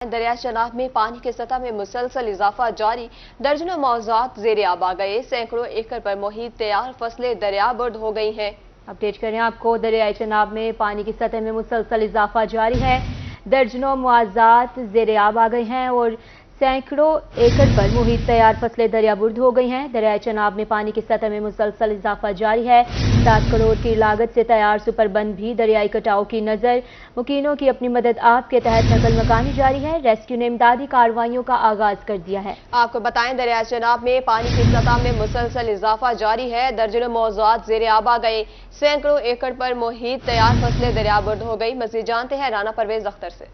दरिया चनाब में पानी की सतह में मुसलसल इजाफा जारी, दर्जनों मौज़ूआत ज़ेरे आब आ गए, सैकड़ों एकड़ पर मुहित तैयार फसलें दरियाबर्द हो गई हैं। अपडेट करें आपको, दरियाए चनाब में पानी की सतह में मुसलसल इजाफा जारी है, दर्जनों मौज़ूआत ज़ेरे आब आ गए हैं और सैकड़ों एकड़ पर मुहित तैयार फसलें दरियाबुर्द हो गई हैं। दरियाए चनाब में पानी की सतह में मुसलसल इजाफा जारी है। 7 करोड़ की लागत से तैयार सुपरबंद भी दरियाई कटाव की नज़र, मुकीनों की अपनी मदद आप के तहत नकल मकानी जारी है। रेस्क्यू ने इमदादी कार्रवाइयों का आगाज कर दिया है। आपको बताएं, दरिया चनाब में पानी की सतह में मुसलसल इजाफा जारी है, दर्जनों मौज़ूआत ज़ेरे आब आ गए, सैकड़ों एकड़ पर मुहित तैयार फसलें दरियाबुर्द हो गई। मज़ीद जानते हैं राना परवेज अख्तर से।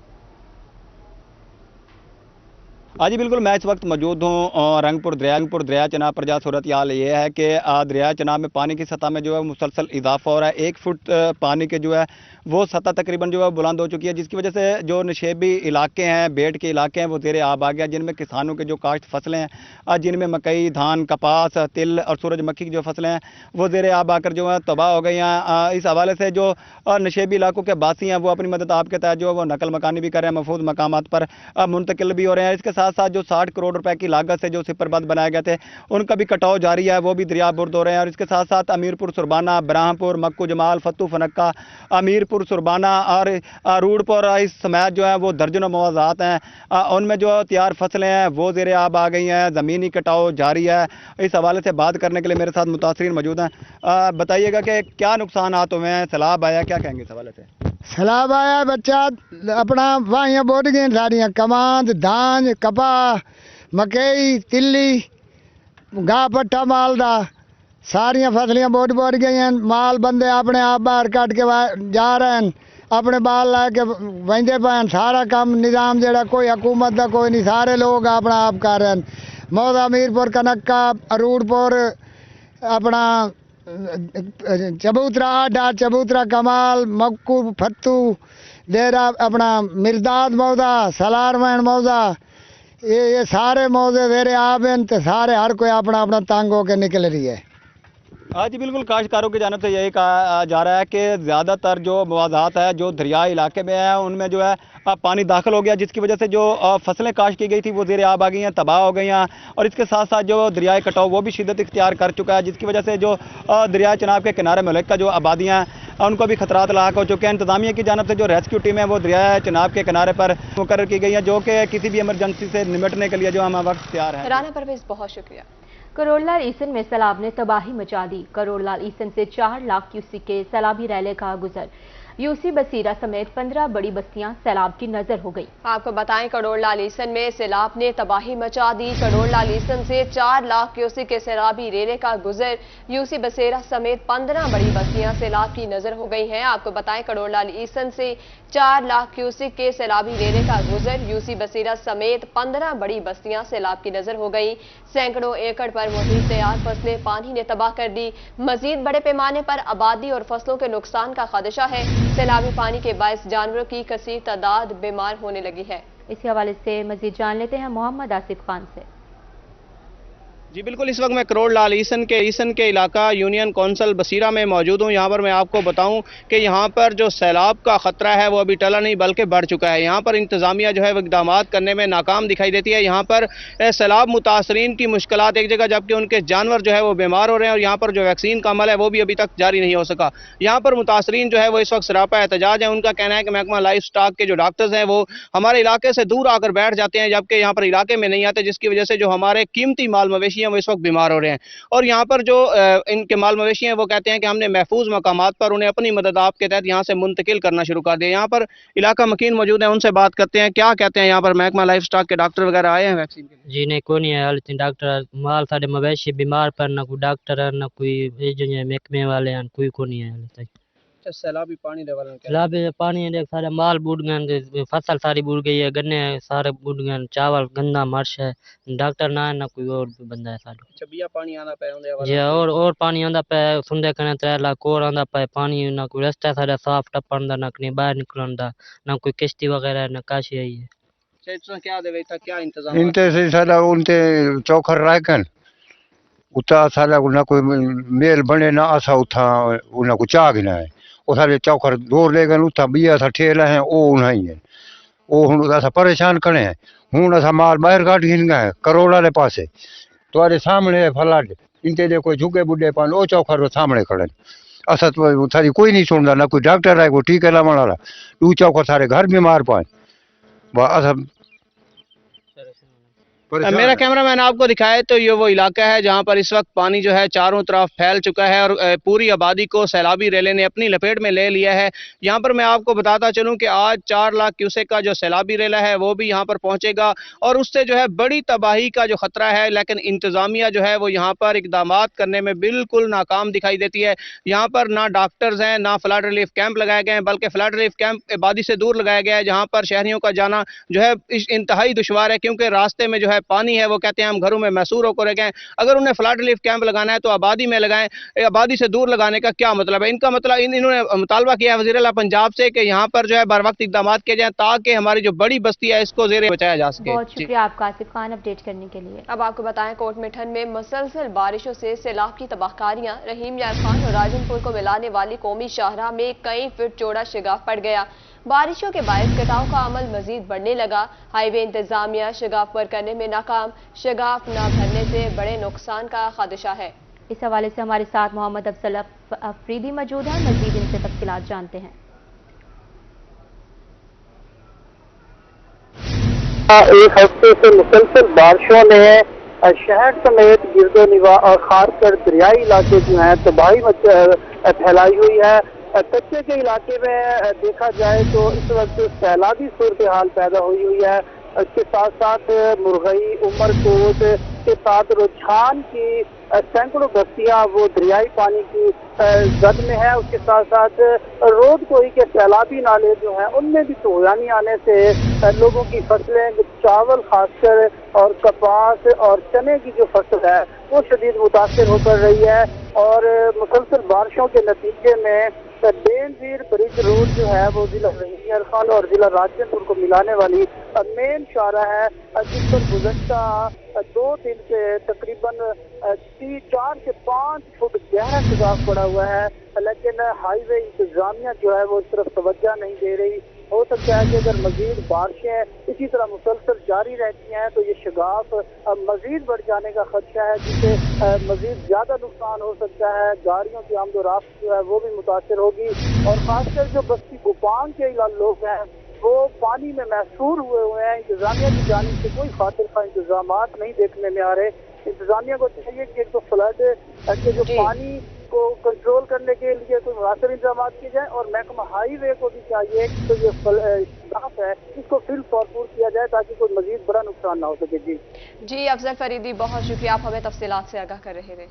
हाँ जी बिल्कुल, मैं इस वक्त मौजूद हूँ रंगपुर दरिया चनाब पर। जहाँ सूरत हाल ये है कि दरिया चनाब में पानी की सतह में जो है मुसलसल इजाफा हो रहा है। 1 फुट पानी के जो है वो सतह तकरीबन जो है बुलंद हो चुकी है, जिसकी वजह से जो नशेबी इलाके हैं, बेट के इलाके हैं, वो ज़ेरे आब आ गया, जिनमें किसानों के जो काश्त फसलें हैं, जिनमें मकई, धान, कपास, तिल और सूरजमुखी की जो फसलें हैं वो ज़ेरे आब आकर जो है तबाह हो गई हैं। इस हवाले से जो नशेबी इलाकों के बासी हैं वो अपनी मदद आपके तहत जो है वो नकल मकानी भी कर रहे हैं, महफूज मकामात पर मुंतकिल भी हो रहे हैं। इसके साथ साथ जो 60 करोड़ रुपए की लागत से जो सिपरबंद बनाए गए थे उनका भी कटाव जारी है, वो भी दरियाबुर्द हो रहे हैं। और इसके साथ साथ अमीरपुर सुरबाना, ब्राह्मपुर, मक्कू जमाल, फतू फनक्का, अमीरपुर सुरबाना और रूडपुर इस समेत जो है वो दर्जनों मौज़ूआत हैं, उनमें जो तैयार फसलें हैं वो ज़ेरे आब आ गई हैं, ज़मीनी कटाव जारी है। इस हवाले से बात करने के लिए मेरे साथ मुतासरीन मौजूद हैं। बताइएगा कि क्या नुकसानात हुए हैं, सैलाब आया, क्या कहेंगे इस हवाले से? सैलाब आया, बच्चा अपना वाहियाँ बोट गई सारियाँ, कमांद, धान, कपा, मकई, तिल्ली, गाह पट्टा माल दा सारियाँ फसलियाँ बोट गई हैं। माल बंदे अपने आप बाहर कट के जा रहे हैं, अपने बाल ला के वहींदे पे हैं। सारा काम निज़ाम जड़ा कोई हुकूमत का कोई नहीं, सारे लोग अपना आप कर रहे हैं। मौदा मीरपुर, कनक्का, अरूड़पुर, अपना चबूतरा आडा, चबूतरा कमाल, मक्कू, फत्तू, देरा, अपना मिर्दाद मौदा, सलारमैन मौदा, ये सारे मौजे ज़ेरे आब हैं, तो सारे हर कोई अपना अपना तंग होकर निकल रही है। हाँ जी बिल्कुल, काश्तकारों की जानिब से यही कहा जा रहा है कि ज़्यादातर जो मवाज़ात है जो दरियाई इलाके में है उनमें जो है पानी दाखिल हो गया, जिसकी वजह से जो फसलें काश्त की गई थी वो ज़ेरे आब आ गई हैं, तबाह हो गई हैं। और इसके साथ साथ जो दरियाई कटाव वो भी शिद्दत इख्तियार कर चुका है, जिसकी वजह से जो दरिया चनाब के किनारे मुल्क का जो आबादियाँ हैं उनको भी खतरात लाक हो चुके हैं। इंतज़ामिया की जानिब से जो रेस्क्यू टीम है वो दरिया चनाब के किनारे पर मुकर्रर की गई हैं, जो कि किसी भी इमरजेंसी से निपटने के लिए जो हम वक्त तैयार हैं। राना परवेज, बहुत शुक्रिया। करोड़लाल ईसन में सैलाब ने तबाही मचा दी। करोड़लाल ईसन से 4 लाख क्यूसेक के सैलाबी रैले का गुजर, यूसी बसीरा समेत 15 बड़ी बस्तियां सैलाब की नजर हो गई। आपको बताएं, करोड़लाल ईसन में सैलाब ने तबाही मचा दी। करोड़लाल ईसन से 4 लाख क्यूसेक के सैलाबी रेले का गुजर, यूसी बसेरा समेत 15 बड़ी बस्तियां सैलाब की नजर हो गई हैं। आपको बताएं, करोड़लाल ईसन से 4 लाख क्यूसेक के सैलाबी रेले का गुजर, यूसी बसेरा समेत 15 बड़ी बस्तियां सैलाब की नजर हो गई। सैकड़ों एकड़ पर मुहित तैयार फसलें पानी ने तबाह कर दी। मजीद बड़े पैमाने पर आबादी और फसलों के नुकसान का खदशा है। सैलाबी पानी के बायस जानवरों की कसीर तादाद बीमार होने लगी है। इसी हवाले से मजीद जान लेते हैं मोहम्मद आसिफ खान से। जी बिल्कुल, इस वक्त मैं करोड़लाल ईसन के इलाका यूनियन कौंसल बसीरा में मौजूद हूँ। यहाँ पर मैं आपको बताऊँ कि यहाँ पर जो सैलाब का ख़तरा है वो अभी टला नहीं बल्कि बढ़ चुका है। यहाँ पर इंतज़ामिया जो है वो इक़दाम करने में नाकाम दिखाई देती है। यहाँ पर सैलाब मुतासरीन की मुश्किलात एक जगह, जबकि उनके जानवर जो है वो बीमार हो रहे हैं। और यहाँ पर जो वैक्सीन का अमल है वो भी अभी तक जारी नहीं हो सका। यहाँ पर मुतासरीन जो है वो इस वक्त सरापा एहतजाज है। उनका कहना है कि महकमा लाइफ स्टॉक के जो डॉक्टर्स हैं वो हमारे इलाके से दूर आकर बैठ जाते हैं, जबकि यहाँ पर इलाके में नहीं आते, जिसकी वजह से जो हमारे कीमती माल मवेशी हैं वो इस वक्त बीमार हो रहे हैं। और यहाँ पर जो इनके माल मवेशी हैं वो कहते हैं कि हमने महफूज मकामात पर उन्हें अपनी मदद आपके तहत यहाँ से मुंतकिल करना शुरू कर दिया। यहाँ पर इलाका मकीन मौजूद है, उनसे बात करते हैं क्या कहते हैं। यहाँ पर महकमा लाइफ स्टॉक के डॉक्टर वगैरह आए हैं वैक्सीन के लिए? जी नहीं, कोई नहीं आया डॉक्टर। माल साढ़े मवेशी बीमार पर ना कोई डॉक्टर है ना कोई महकमे वाले हैं, कोई को नहीं है। सैलाबी पानी सैलाबी पानी देख सारे माल बूढ़ गए, फसल सारी बूढ़ गई है, गन्ने सारे बूढ़ गए, चावल गंदा मर्श है, डॉक्टर ना है ना कोई और बंदा है सारे। अच्छा, बिया पानी आना पे जी और पानी आंदा पे सुंदे कने 3 लाख और आंदा पे पानी, ना कोई रास्ता सारा साफ टप्पन दा, ना कहीं बाहर निकलन दा, ना कोई किश्ती वगैरह ना काशी आई है। क्या देवे था, क्या इंतजाम इनते से सारा उनते चौखर राखन उता सारा ना कोई मेल बने ना असा उथा उना को चाग ना है। वो सारे चौखर दूर ले गए, उता बिया था ठेला है वो नहीं है। ਉਹ ਹੁਣ ਅਸਾਂ ਪਰੇਸ਼ਾਨ ਕਰੇ ਹੁਣ ਅਸਾਂ ਮਾਲ ਬਾਹਰ ਕੱਢ ਗਿਨ ਗਏ ਕਰੋੜ ਵਾਲੇ ਪਾਸੇ ਤੁਹਾਡੇ ਸਾਹਮਣੇ ਫਲੱਡ ਇੰਤੇ ਦੇ ਕੋਈ ਝੁਕੇ ਬੁੱਢੇ ਪਾਣ ਉਹ ਚੌਖਾ ਰੋ ਸਾਹਮਣੇ ਖੜੇ ਅਸਾਂ ਸਾਡੀ ਕੋਈ ਨਹੀਂ ਸੁਣਦਾ ਨਾ ਕੋਈ ਡਾਕਟਰ ਹੈ ਕੋਈ ਟੀਕੇ ਲਾਉਣ वाला दू चौखा सारे घर बीमार पाए असां मेरा कैमरामैन आपको दिखाए तो ये वो इलाका है जहां पर इस वक्त पानी जो है चारों तरफ फैल चुका है और पूरी आबादी को सैलाबी रेले ने अपनी लपेट में ले लिया है। यहां पर मैं आपको बताता चलूं कि आज 4 लाख क्यूसेक का जो सैलाबी रेला है वो भी यहां पर पहुंचेगा और उससे जो है बड़ी तबाही का जो खतरा है, लेकिन इंतजामिया जो है वो यहां पर इकदाम करने में बिल्कुल नाकाम दिखाई देती है। यहाँ पर ना डॉक्टर्स हैं ना फ्लड रिलीफ कैंप लगाए गए हैं, बल्कि फ्लड रिलीफ कैंप आबादी से दूर लगाया गया है जहाँ पर शहरियों का जाना जो है इंतहाई दुश्वार है, क्योंकि रास्ते में जो है पानी है वो कहते हैं हम घरों में महसूर होकर रह गए। अगर उन्हें फ्लड रिलीफ कैंप लगाना है तो आबादी में लगाएं, आबादी से दूर लगाने का क्या मतलब है? इनका मतलब इन्होंने मुतालबा किया है वज़ीर आला पंजाब से कि यहाँ पर जो है बर वक्त इकदाम किए जाएं ताकि हमारी जो बड़ी बस्ती है इसको जेरे बचाया जा सके। बहुत शुक्रिया आपका आसिफ खान अपडेट करने के लिए। अब आपको बताएं कोट मिठन में मुसलसल बारिशों से सैलाब की तबाहकारियां। रहीम यार खान और राजनपुर को मिलाने वाली कौमी शाहराह में कई फीट चौड़ा शिगाफ पड़ गया। बारिशों के बायस कटाव का अमल मजीद बढ़ने लगा। हाईवे इंतजामिया शिगाफ पर करने में नाकाम। शिगाफ न भरने से बड़े नुकसान का खदशा है। इस हवाले से हमारे साथ मोहम्मद अफसल अफरीदी मौजूद हैं, मजीद इनसे तफसीलात जानते हैं। एक हफ्ते से मुसलसल बारिशों ने शहर समेत गिरदोनिवा और खारकर दरियाई इलाके जो हैं तबाही फैलाई हुई है। कच्चे के इलाके में देखा जाए तो इस वक्त सैलाबी सूरत हाल पैदा हुई है। इसके साथ साथ मुरगई उमरकोट के साथ रुझान की सैकड़ों बस्तियां वो दरियाई पानी की जद में है। उसके साथ साथ रोड कोई के सैलाबी नाले जो हैं उनमें भी तूफानी आने से लोगों की फसलें चावल खासकर और कपास और चने की जो फसल है वो शदीद मुतासर होकर रही है। और मुसलसल बारिशों के नतीजे में बेनजीर ब्रिज रोड जो है वो जिला रहीम यार खान और जिला राजनपुर को मिलाने वाली मेन शाहराह है, जिस पर गुज़श्ता 2 दिन से तकरीबन 4 से 5 फुट गहरा शिगाफ पड़ा हुआ है, लेकिन हाईवे इंतजामिया जो है वो इस तरफ तवज्जो नहीं दे रही। हो सकता है कि अगर मजीद बारिशें इसी तरह मुसलसल जारी रहती हैं तो ये शिगाफ मजीद बढ़ जाने का खदशा है, जिससे मजीद ज़्यादा नुकसान हो सकता है। गाड़ियों की आमदोरफ्त जो है वो भी मुतासर होगी और खासकर जो बस्ती गुपांग के लोग हैं वो पानी में महसूर हुए हैं। इंतजामिया की जानिब से कोई खातिर खा इंतजाम नहीं देखने में आ रहे। इंतजामिया को चाहिए कि एक तो फ्लड के जो पानी को कंट्रोल करने के लिए कोई मुनासिब इंतजाम किए जाए और महकमा हाईवे को भी चाहिए कि तो ये शिगाफ है इसको फिल भरपूर किया जाए ताकि कोई मजीद बड़ा नुकसान ना हो सके। जी अफजल फरीदी बहुत शुक्रिया, आप हमें तफसीलात से आगाह कर रहे थे।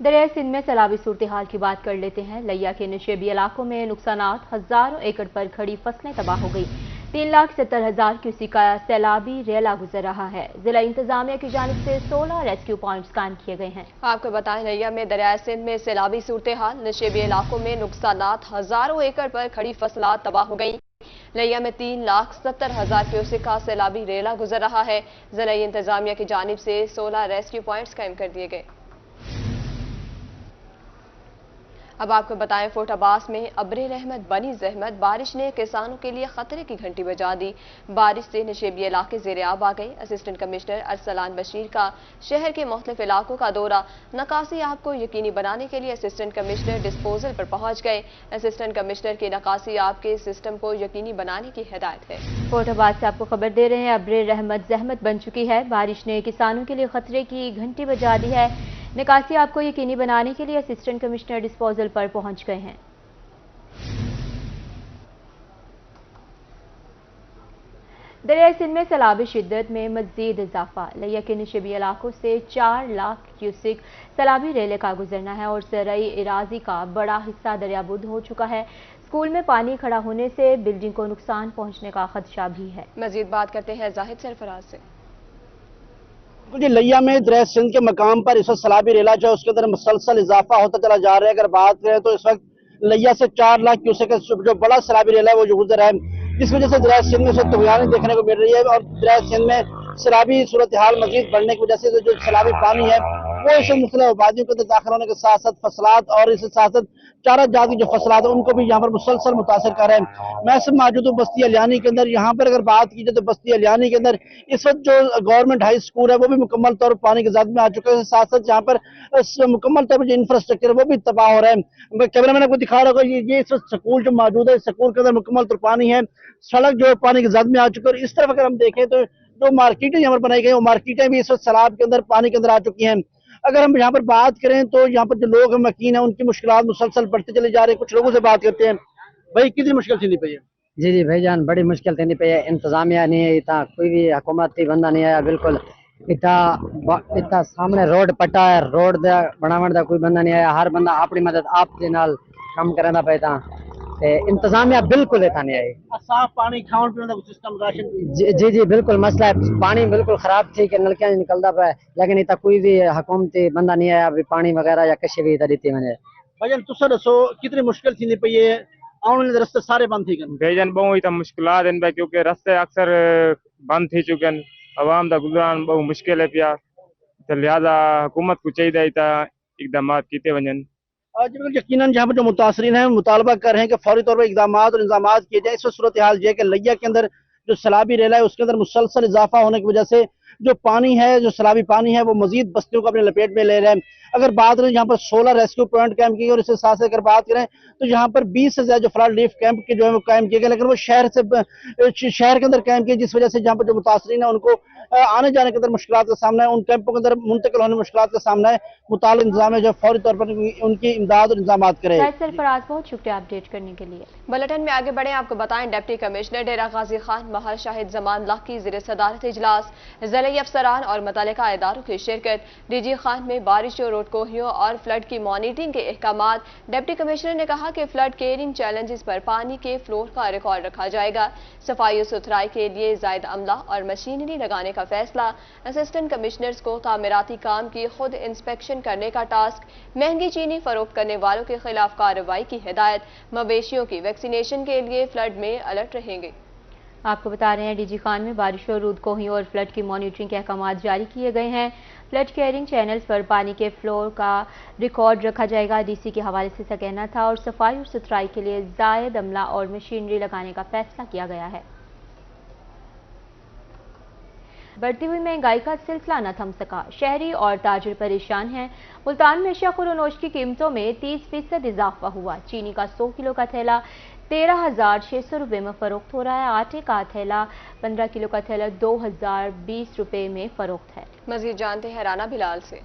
दरियाई सिंध में सैलाबी सूरत हाल की बात कर लेते हैं। लिया के नशेबी इलाकों में नुकसानात, हजारों एकड़ पर खड़ी फसलें तबाह हो गई। 3,70,000 क्यूसी का सैलाबी रेला गुजर रहा है। जिला इंतजामिया की जानिब से 16 रेस्क्यू पॉइंट्स कायम किए गए हैं। आपको बताएं लिया में दरियाई सिंध में सैलाबी सूरत हाल, नशेबी इलाकों में नुकसानात, हजारों एकड़ पर खड़ी फसलात तबाह हो गई। लिया में 3,70,000 क्यूसेक का सैलाबी रेला गुजर रहा है। जिला इंतजामिया की जानिब से 16 रेस्क्यू पॉइंट्स कायम कर दिए गए। अब आपको बताएं फोर्ट अब्बास में अब्रे रहमत बनी जहमत, बारिश ने किसानों के लिए खतरे की घंटी बजा दी। बारिश से नशेबी इलाके ज़ेर-ए-आब आ गए। असिस्टेंट कमिश्नर अरसलान बशीर का शहर के मुख्तलिफ इलाकों का दौरा। नकासी आब को यकीनी बनाने के लिए असिस्टेंट कमिश्नर डिस्पोजल पर पहुंच गए। असिस्टेंट कमिश्नर की नकासी आब के सिस्टम को यकीनी बनाने की हिदायत है। फोर्ट अब्बास से आपको खबर दे रहे हैं, अब्रे रहमत जहमत बन चुकी है। बारिश ने किसानों के लिए खतरे की घंटी बजा दी है। निकासी आपको यकीनी बनाने के लिए असिस्टेंट कमिश्नर डिस्पोजल पर पहुंच गए हैं। दरियाई सिंध में सैलाबी शिद्दत में मजीद इजाफा। लिया के नशेबी इलाकों से 4 लाख क्यूसेक सैलाबी रेले का गुजरना है और ज़राई इराजी का बड़ा हिस्सा दरियाबुर्द हो चुका है। स्कूल में पानी खड़ा होने से बिल्डिंग को नुकसान पहुंचने का खदशा भी है। मजीद बात करते हैं जाहिद सरफराज से। लिया में दरिया सिंध के मकाम पर इस वक्त सैलाबी रेला जो है उसके अंदर मुसलसल इजाफा होता चला जा रहा है। अगर बात करें तो इस वक्त लिया से 4 लाख क्यूसेक जो बड़ा सैलाबी रेला है वो जो गुजर रहा है, जिस वजह से दरिया सिंध में तूफान देखने को मिल रही है और दरिया सिंध में सैलाबी सूरत हाल मजीद बढ़ने की वजह से जो सैलाबी पानी है वो इस मुख्तलिफ आबादियों के अंदर दाखिल होने के साथ साथ फसलात और इसके साथ साथ चारा जात की जो फसलात है उनको भी यहाँ पर मुसलसल मुतासर कर रहे हैं। मैं सिर्फ मौजूद हूँ बस्ती अलियानी के अंदर। यहाँ पर अगर बात की जाए तो बस्ती अलियानी के अंदर इस वक्त जो गवर्नमेंट हाई स्कूल है वो भी मुकम्मल तौर पर पानी की ज़द में आ चुका है। साथ साथ यहाँ पर मुकम्मल तौर पर जो इंफ्रास्ट्रक्चर है वो भी तबाह हो रहा है। कैमरा मैन आपको दिखा रहा होगा, ये इस वक्त स्कूल जो मौजूद है, स्कूल के अंदर मुकम्मल तौर पानी है, सड़क जो है पानी की ज़द में आ चुकी है। और इस तरफ अगर हम देखें तो जो मार्केटें यहाँ पर बनाई गई, वो मार्केटें भी इस वक्त सैलाब के अंदर पानी के अंदर आ चुकी हैं। अगर हम यहाँ पर बात करें तो यहाँ पर जो लोग मकीन है उनकी मुश्किलात मुसलसल बढ़ते चले जा रहे हैं। कुछ लोगों से बात करते हैं, भाई कितनी मुश्किल थी पई है? जी भाईजान, बड़ी मुश्किल थी पे है। इंतजामिया नहीं है, इतना कोई भी हुकूमती बंदा नहीं आया। बिल्कुल इतना सामने रोड पट्टा है, रोड बनावण दा कोई बंदा नहीं आया। हर बंदा अपनी मदद आप दे नाल काम करना पे था। इंतजामिया बिल्कुल इतना नहीं आई। साफ पानी खाने पीने का सिस्टम, राशन जी बिल्कुल मसला है। पानी बिल्कुल खराब थी कि नलकियां निकलता पे, लेकिन इतना कोई भी हुकूमती बंदा नहीं आया अभी पानी वगैरह या किसी भी इधर दी वने। भाईजान तुसा दसो कितनी मुश्किल थी पई है? आने वाले रास्ते सारे बंद थी गए भाईजान, बहुत ही मुश्किलात हैं क्योंकि रास्ते अक्सर बंद थी चुके हैं। आवाम का गुजरान बहुत मुश्किल है पिया, तो लिहाजा हुकूमत को चाहिए इकदाम किए वजन। यकीनन जहाँ पर जो मुतासरीन हैं मुतालबा कर रहे हैं कि फौरी तौर पर इकदाम और इंतजाम किए जाए। इस सूरत हाल ये है कि लिया के अंदर जो सैलाबी रेला है उसके अंदर मुसलसल इजाफा होने की वजह से जो पानी है, जो सैलाबी पानी है, वो मजीद बस्तियों को अपने लपेट में ले रहे हैं। अगर बात करें यहाँ पर 16 रेस्क्यू पॉइंट कायम किए गए और इसके साथ साथ अगर बात करें तो यहाँ पर 20 से ज्यादा जो फ्लड रिलीफ कैंप के जो है वो कायम किए गए, लेकिन वो शहर के अंदर कायम किए, जिस वजह से जहाँ पर जो मुतासरीन है उनको आने जाने के अंदर मुश्किलात का सामना है, उन कैंपों के अंदर मुंतकिल होने में मुश्किलात का सामना है। मुताल्लिक़ इंतजाम जो फौरी तौर पर उनकी इमदाद और इंतजाम करे। सरफराज, बहुत शुक्रिया अपडेट करने के लिए। बुलेटिन में आगे बढ़े, आपको बताएं डिप्टी कमिश्नर डेरा गाजी खान महल शाहिद जमान लाख की ज़िले सदारत इजलास, ज़िले अफसरान और मुतल्लिका इदारों की शिरकत। डीजी खान में बारिशों, रोड कोहियों और फ्लड की मॉनिटरिंग के अहकामात। डिप्टी कमिश्नर ने कहा कि फ्लड केयरिंग चैलेंजेस पर पानी के फ्लोर का रिकॉर्ड रखा जाएगा। सफाई और सुथराई के लिए जायद अमला और मशीनरी लगाने का फैसला। असिस्टेंट कमिश्नर्स को तामीराती काम की खुद इंस्पेक्शन करने का टास्क। महंगी चीनी फरोख्त करने वालों के खिलाफ कार्रवाई की हिदायत। मवेशियों की वैक्सीनेशन के लिए फ्लड में अलर्ट रहेंगे। आपको बता रहे हैं डीजी खान में बारिशों, रूद कोहियों और फ्लड की मॉनिटरिंग के अहकाम जारी किए गए हैं। फ्लड केयरिंग चैनल्स पर पानी के फ्लोर का रिकॉर्ड रखा जाएगा। डीसी के हवाले से ऐसा कहना था और सफाई और सुथराई के लिए जायद अमला और मशीनरी लगाने का फैसला किया गया है। बढ़ती हुई महंगाई का सिलसिला न थम सका, शहरी और ताजिर परेशान हैं। मुल्तान में अशिया खुरोनोश की कीमतों में 30% इजाफा हुआ। चीनी का 100 किलो का थैला 13,600 रुपये में फरोख्त हो रहा है। आटे का थैला 15 किलो का थैला 2,020 रुपये में फरोख्त है। मजीद जानते हैं राना बिलाल से।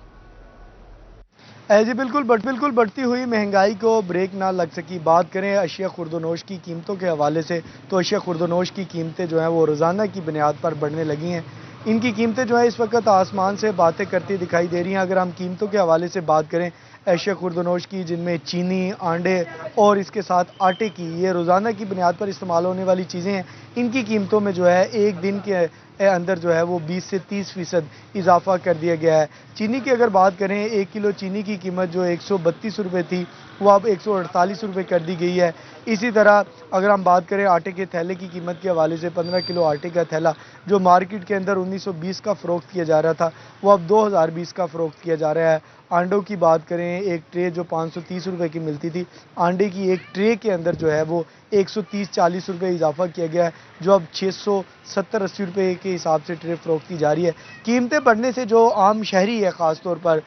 जी बिल्कुल बढ़ती हुई महंगाई को ब्रेक ना लग सकी। बात करें अशिया खुर्दोनोश की कीमतों के हवाले से तो अशिया खुर्दोनोश की कीमतें जो हैं वो रोज़ाना की बुनियाद पर बढ़ने लगी हैं। इनकी कीमतें जो है इस वक्त आसमान से बातें करती दिखाई दे रही हैं। अगर हम कीमतों के हवाले से बात करें अशिया खुर्दोनोश की, जिनमें चीनी, आंडे और इसके साथ आटे की, ये रोज़ाना की बुनियाद पर इस्तेमाल होने वाली चीज़ें हैं, इनकी कीमतों में जो है एक दिन के अंदर जो है वो 20 से 30% इजाफा कर दिया गया है। चीनी की अगर बात करें, 1 किलो चीनी की कीमत जो 132 रुपये थी वो अब 148 रुपये कर दी गई है। इसी तरह अगर हम बात करें आटे के थैले की कीमत के हवाले से, 15 किलो आटे का थैला जो मार्केट के अंदर 1920 का फ़रोख्त किया जा रहा था वो अब 2020 का फ़रोख्त किया जा रहा है। आंडों की बात करें, एक ट्रे जो 530 रुपये की मिलती थी, आंडे की एक ट्रे के अंदर जो है वो 130-40 रुपये इजाफा किया गया है, जो अब 670-80 रुपये के हिसाब से ट्रे फ़रोख्त की जा रही है। कीमतें बढ़ने से जो आम शहरी है ख़ास तौर पर,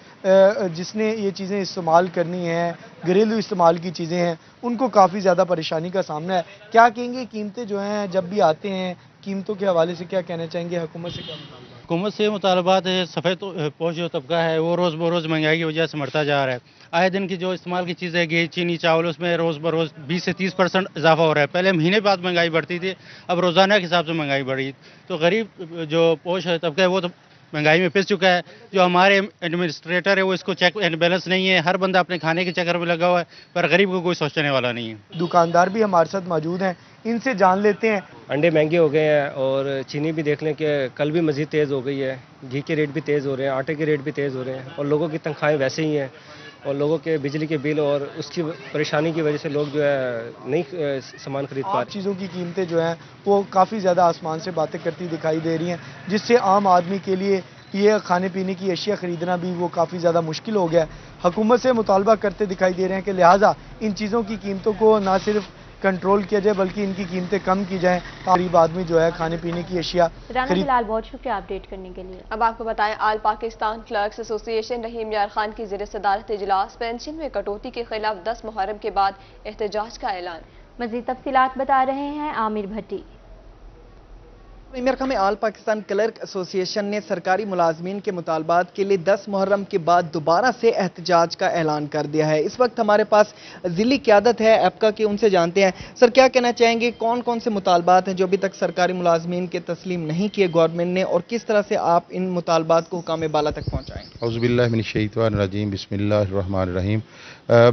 जिसने ये चीज़ें इस्तेमाल करनी हैं, घरेलू इस्तेमाल की चीज़ें हैं, उनको काफ़ी ज़्यादा परेशानी का सामना है। क्या कहेंगे, कीमतें जो हैं जब भी आते हैं, कीमतों के हवाले से क्या कहना चाहेंगे? हुकूमत से क्या मुतालबा? हुकूमत से मुतालबात है, सफ़ेद पोश जो तबका है वो रोज़ बरोज़ महंगाई की वजह से मरता जा रहा है। आए दिन की जो इस्तेमाल की चीज़ें, घी, चीनी, चावल, उसमें रोज़ बरोज़ 20 से 30% इजाफा हो रहा है। पहले महीने बाद महंगाई बढ़ती थी, अब रोज़ाना के हिसाब से महंगाई बढ़ी। तो गरीब जो पोश तबका है वो तो महंगाई में पिस चुका है। जो हमारे एडमिनिस्ट्रेटर है वो इसको चेक एंड बैलेंस नहीं है, हर बंदा अपने खाने के चक्कर में लगा हुआ है, पर गरीब को कोई सोचने वाला नहीं है। दुकानदार भी हमारे साथ मौजूद हैं, इनसे जान लेते हैं। अंडे महंगे हो गए हैं और चीनी भी देख लें कि कल भी मज़ीद तेज़ हो गई है। घी के रेट भी तेज़ हो रहे हैं, आटे के रेट भी तेज़ हो रहे हैं और लोगों की तनख्वाहें वैसे ही हैं और लोगों के बिजली के बिल और उसकी परेशानी की वजह से लोग जो है नहीं सामान खरीद पा रहे। चीज़ों की कीमतें जो हैं वो काफ़ी ज़्यादा आसमान से बातें करती दिखाई दे रही हैं, जिससे आम आदमी के लिए ये खाने पीने की अशिया ख़रीदना भी वो काफ़ी ज़्यादा मुश्किल हो गया है। हुकूमत से मुतालबा करते दिखाई दे रहे हैं कि लिहाजा इन चीज़ों की कीमतों को ना सिर्फ कंट्रोल किया जाए बल्कि इनकी कीमतें कम की जाएं, गरीब आदमी जो है खाने पीने की अशिया राना बिलाल, बहुत शुक्रिया अपडेट करने के लिए। अब आपको बताएं, आल पाकिस्तान क्लर्क्स एसोसिएशन रहीम यार खान की ज़ेर सदारत इजलास, पेंशन में कटौती के खिलाफ 10 मुहर्रम के बाद एहतजाज का ऐलान। मजीद तफसीलात बता रहे हैं आमिर भट्टी। अमेरिका में आल पाकिस्तान क्लर्क एसोसिएशन ने सरकारी मुलाजमीन के मुतालबात के लिए 10 मुहर्रम के बाद दोबारा से एहतजाज का ऐलान कर दिया है। इस वक्त हमारे पास ज़िली क़यादत है एपका की, उनसे जानते हैं सर क्या कहना चाहेंगे, कौन कौन से मुतालबात हैं जो अभी तक सरकारी मुलाजमीन के तस्लीम नहीं किए गवर्नमेंट ने, और किस तरह से आप इन मुतालबात को हुकाम बाला तक पहुँचाएंगे। औज़ुबिल्लाहि मिनश्शैतानिर्रजीम, बिस्मिल्लाहिर्रहमानिर्रहीम।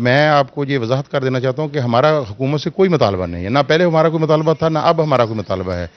मैं आपको ये वजाहत कर देना चाहता हूँ कि हमारा हुकूमत से कोई मुतालबा नहीं है, ना पहले हमारा कोई मुतालबा था ना अब हमारा कोई मुतालबा है।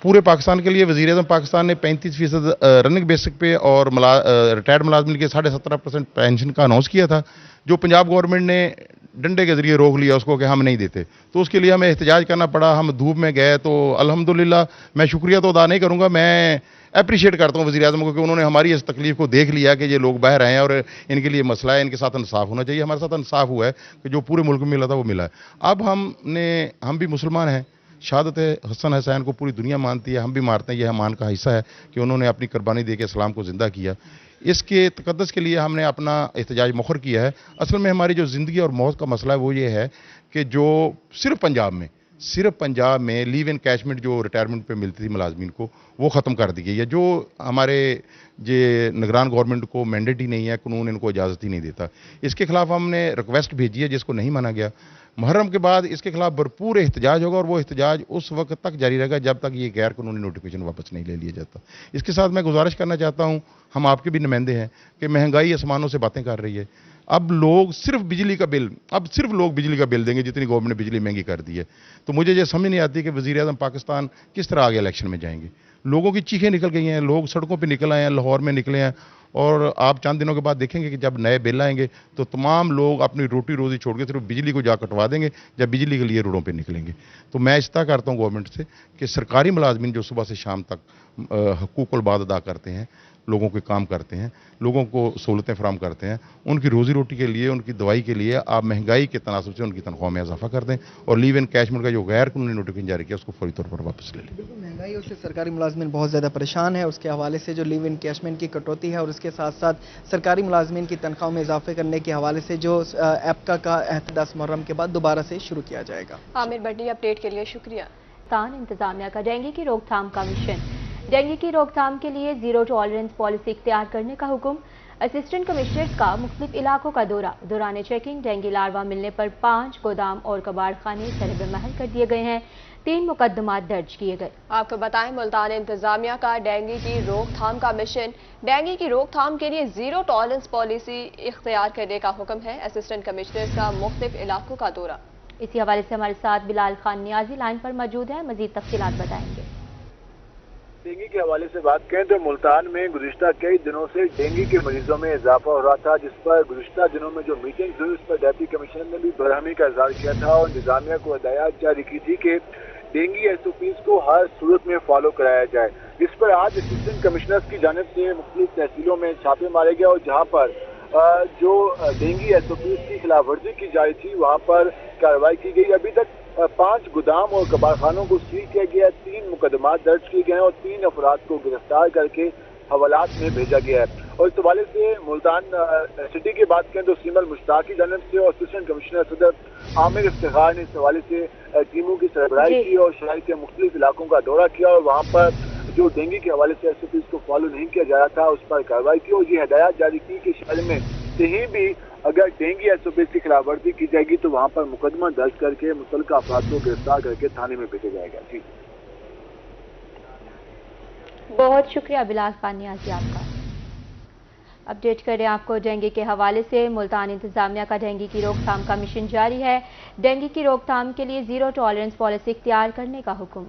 पूरे पाकिस्तान के लिए वज़ीर-ए-आज़म पाकिस्तान ने 35% रनिंग बेसिक पे और रिटायर्ड मुलाजमिन के 17.5% पेंशन का अनाउंस किया था, जो पंजाब गवर्नमेंट ने डंडे के जरिए रोक लिया उसको कि हम नहीं देते, तो उसके लिए हमें एहतजाज करना पड़ा। हम धूप में गए तो अल्हम्दुलिल्लाह, मैं शुक्रिया तो अदा नहीं करूँगा, मैं अप्रिशिएट करता हूँ वज़ीर-ए-आज़म को कि उन्होंने हमारी इस तकलीफ को देख लिया कि ये लोग बाहर आए हैं और इनके लिए मसला है, इनके साथ इंसाफ होना चाहिए। हमारे साथ इंसाफ हुआ है कि जो पूरे मुल्क में मिला था वो मिला है। अब हम भी मुसलमान हैं, शहादत हसन हुसैन को पूरी दुनिया मानती है, हम भी मानते हैं, यह ईमान का हिस्सा है कि उन्होंने अपनी कुर्बानी देकर इस्लाम को ज़िंदा किया। इसके तक़द्दुस के लिए हमने अपना एहतजाज मुखर किया है। असल में हमारी जो ज़िंदगी और मौत का मसला है वो ये है कि जो सिर्फ पंजाब में लीव इन कैशमेंट जो रिटायरमेंट पे मिलती थी मुलाजमीन को, वो ख़त्म कर दी गई है, जो हमारे ये निगरान गवर्नमेंट को मैंडेट ही नहीं है, कानून इनको इजाज़त ही नहीं देता। इसके खिलाफ हमने रिक्वेस्ट भेजी है जिसको नहीं माना गया। मुहर्रम के बाद इसके खिलाफ भरपूर एहतजाज होगा और वो एहतजाज उस वक्त तक जारी रहेगा जब तक ये गैर कानूनी नोटिफिकेशन वापस नहीं ले लिया जाता। इसके साथ मैं गुजारिश करना चाहता हूँ, हम आपके भी नुमाइंदे हैं, कि महंगाई आसमानों से बातें कर रही है। अब लोग सिर्फ बिजली का बिल देंगे जितनी गवर्नमेंट ने बिजली महंगी कर दी है। तो मुझे ये समझ नहीं आती कि वज़ीर-ए-आज़म पाकिस्तान किस तरह आगे इलेक्शन में जाएंगे। लोगों की चीखें निकल गई हैं, लोग सड़कों पे निकल आए हैं, लाहौर में निकले हैं, और आप चंद दिनों के बाद देखेंगे कि जब नए बिल आएंगे तो तमाम लोग अपनी रोटी रोज़ी छोड़ के सिर्फ बिजली को जा कटवा देंगे जब बिजली के लिए रोडों पे निकलेंगे। तो मैं इस्ता करता हूँ गवर्नमेंट से कि सरकारी मुलाजमीन जो सुबह से शाम तक हकूक़ुल बाद अदा करते हैं, लोगों के काम करते हैं, लोगों को सहूलतें फराहम करते हैं, उनकी रोज़ी रोटी के लिए, उनकी दवाई के लिए आप महंगाई के तनासब से उनकी तनख्वाह में इजाफा कर दें और लीव इन कैशमेंट का जो गैर कानूनी नोटिफिकेशन जारी किया उसको फौरी तौर पर वापस ले लें। बिल्कुल, महंगाई से सरकारी मुलाजमीन बहुत ज़्यादा परेशान है, उसके हवाले से जो लीव इन कैशमेंट की कटौती है और उसके साथ साथ सरकारी मुलाजमीन की तनख्वाह में इजाफे करने के हवाले से जो एपका का एहतजाज 10 मुहर्रम के बाद दोबारा से शुरू किया जाएगा। आमिर भट्टी, अपडेट के लिए शुक्रिया। इंतजामिया का डेंगू की रोकथाम का मिशन, डेंगू की रोकथाम के लिए जीरो टॉलरेंस पॉलिसी इख्तियार करने का हुक्म। असिस्टेंट कमिश्नर्स का मुख्तलिफ इलाकों का दौरा, दौरान चेकिंग डेंगू लार्वा मिलने पर 5 गोदाम और कबाड़ खाने सरहद महल कर दिए गए हैं, 3 मुकदमात दर्ज किए गए। आपको बताएं, मुल्तान इंतजामिया का डेंगू की रोकथाम का मिशन, डेंगू की रोकथाम के लिए जीरो टॉलरेंस पॉलिसी इख्तियार करने का हुक्म है। असिस्टेंट कमिश्नर्स का मुख्तलिफ इलाकों का दौरा। इसी हवाले से हमारे साथ बिलाल खान नियाजी लाइन पर मौजूद है, मजीद तफसीलात बताएंगे। डेंगू के हवाले से बात करें तो मुल्तान में गुज़िश्ता कई दिनों से डेंगू के मरीजों में इजाफा हो रहा था, जिस पर गुज़िश्ता दिनों में जो मीटिंग हुई उस पर डिप्टी कमिश्नर ने भी बरहमी का इजहार किया था और इंतजामिया को हिदायत जारी की थी कि डेंगू एसओपीज को हर सूरत में फॉलो कराया जाए। इस पर आज असिस्टेंट कमिश्नर्स की जानिब से मुख्तलिफ तहसीलों में छापे मारे गए और जहाँ पर जो डेंगू एसओपीज की खिलाफ वर्जी की जा रही थी वहाँ पर कार्रवाई की गई। अभी तक 5 गोदाम और कबाड़खानों को सील किया गया, 3 मुकदमात दर्ज किए गए और 3 अफराद को गिरफ्तार करके हवालात में भेजा गया है। और इस हवाले से मुल्तान सिटी की बात करें तो सीमल मुश्ताक की जानिब से और असिस्टेंट कमिश्नर सदर आमिर इफ्तिखार ने इस हवाले से टीमों की सरबराही की और शहर के मुख्तलिफ इलाकों का दौरा किया और वहाँ पर जो डेंगू के हवाले से एसओपीज को फॉलो नहीं किया जा रहा था उस पर कार्रवाई की और ये हिदायत जारी की कि शहर में कहीं भी अगर डेंगू एसओपीज की खिलाफ वर्जी की जाएगी तो वहाँ पर मुकदमा दर्ज करके मुतल्लिका अफराद को गिरफ्तार करके थाने में भेजा जाएगा। जी, बहुत शुक्रिया बिलाल खान नियाजी आपका। अपडेट करें आपको डेंगू के हवाले से, मुल्तान इंतजामिया का डेंगू की रोकथाम का मिशन जारी है। डेंगू की रोकथाम के लिए जीरो टॉलरेंस पॉलिसी इख्तियार करने का हुक्म।